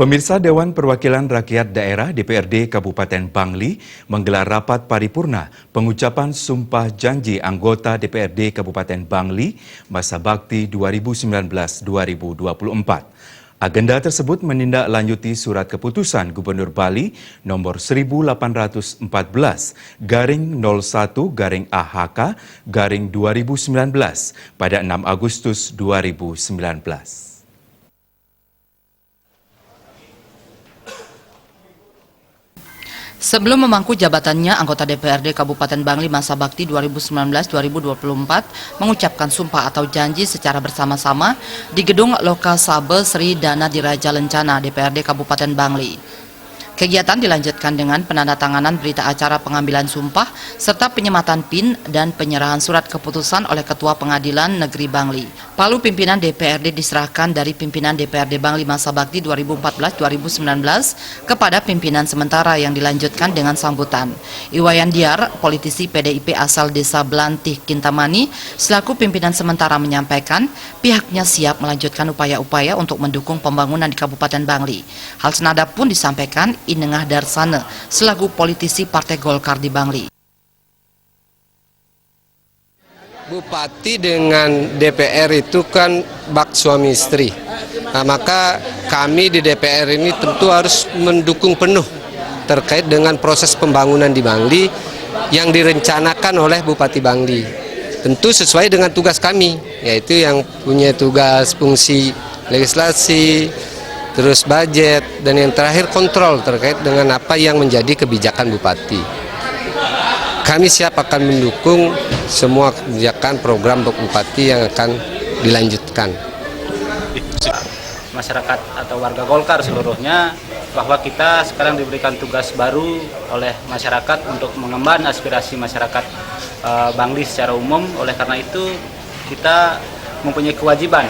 Pemirsa Dewan Perwakilan Rakyat Daerah DPRD Kabupaten Bangli menggelar rapat paripurna pengucapan sumpah janji anggota DPRD Kabupaten Bangli masa bakti 2019-2024. Agenda tersebut menindaklanjuti surat keputusan Gubernur Bali nomor 18-01-AHK-2019 pada 6 Agustus 2019. Sebelum memangku jabatannya, anggota DPRD Kabupaten Bangli masa bakti 2019-2024 mengucapkan sumpah atau janji secara bersama-sama di Gedung Loka Sabe Sri Dana Diraja Lencana DPRD Kabupaten Bangli. Kegiatan dilanjutkan dengan penandatanganan berita acara pengambilan sumpah serta penyematan PIN dan penyerahan surat keputusan oleh Ketua Pengadilan Negeri Bangli. Palu pimpinan DPRD diserahkan dari pimpinan DPRD Bangli masa bakti 2014-2019 kepada pimpinan sementara yang dilanjutkan dengan sambutan. Iwayan Diar, politisi PDIP asal Desa Belantih, Kintamani, selaku pimpinan sementara menyampaikan pihaknya siap melanjutkan upaya-upaya untuk mendukung pembangunan di Kabupaten Bangli. Hal senada pun disampaikan Inengah Darsana selaku politisi Partai Golkar di Bangli. Bupati dengan DPR itu kan bak suami istri. Nah, maka kami di DPR ini tentu harus mendukung penuh terkait dengan proses pembangunan di Bangli yang direncanakan oleh Bupati Bangli. Tentu sesuai dengan tugas kami, yaitu yang punya tugas fungsi legislasi, terus budget, dan yang terakhir kontrol terkait dengan apa yang menjadi kebijakan Bupati. Kami siap akan mendukung semua kebijakan program Bupati yang akan dilanjutkan. Masyarakat atau warga Golkar seluruhnya bahwa kita sekarang diberikan tugas baru oleh masyarakat untuk mengemban aspirasi masyarakat Bangli secara umum. Oleh karena itu kita mempunyai kewajiban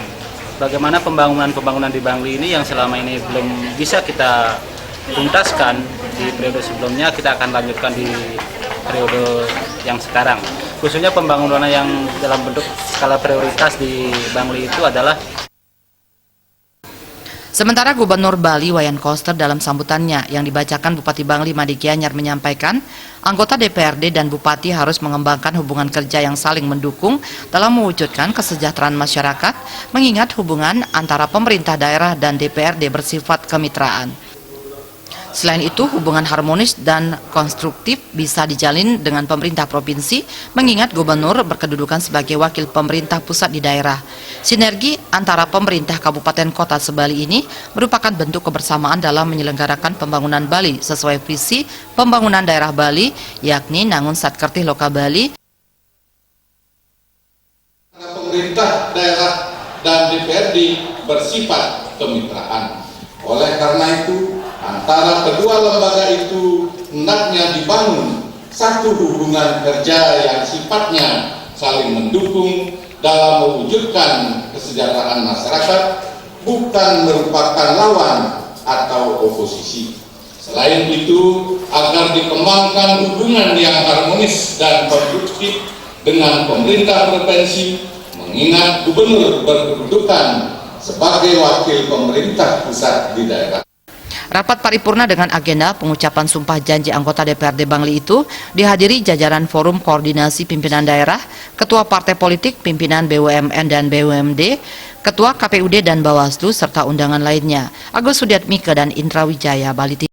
bagaimana pembangunan di Bangli ini yang selama ini belum bisa kita tuntaskan di periode sebelumnya, kita akan lanjutkan di periode yang sekarang. Khususnya pembangunan yang dalam bentuk skala prioritas di Bangli itu adalah. Sementara Gubernur Bali Wayan Koster dalam sambutannya yang dibacakan Bupati Bangli Made Gianyar menyampaikan anggota DPRD dan Bupati harus mengembangkan hubungan kerja yang saling mendukung dalam mewujudkan kesejahteraan masyarakat, mengingat hubungan antara pemerintah daerah dan DPRD bersifat kemitraan. Selain itu, hubungan harmonis dan konstruktif bisa dijalin dengan pemerintah provinsi, mengingat gubernur berkedudukan sebagai wakil pemerintah pusat di daerah. Sinergi antara pemerintah kabupaten kota sebali ini merupakan bentuk kebersamaan dalam menyelenggarakan pembangunan Bali sesuai visi pembangunan daerah Bali, yakni Nangun Satkertih Loka Bali. Pemerintah daerah dan DPRD bersifat kemitraan. Oleh karena itu, antara kedua lembaga itu hendaknya dibangun satu hubungan kerja yang sifatnya saling mendukung dalam mewujudkan kesejahteraan masyarakat, bukan merupakan lawan atau oposisi. Selain itu, agar dikembangkan hubungan yang harmonis dan konstruktif dengan pemerintah provinsi, mengingat gubernur berkedudukan sebagai wakil pemerintah pusat di daerah. Rapat paripurna dengan agenda pengucapan sumpah janji anggota DPRD Bangli itu dihadiri jajaran Forum Koordinasi Pimpinan Daerah, Ketua Partai Politik, Pimpinan BUMN dan BUMD, Ketua KPUD dan Bawaslu, serta undangan lainnya. Agus Sudiatmike dan Indra Wijaya, Bali.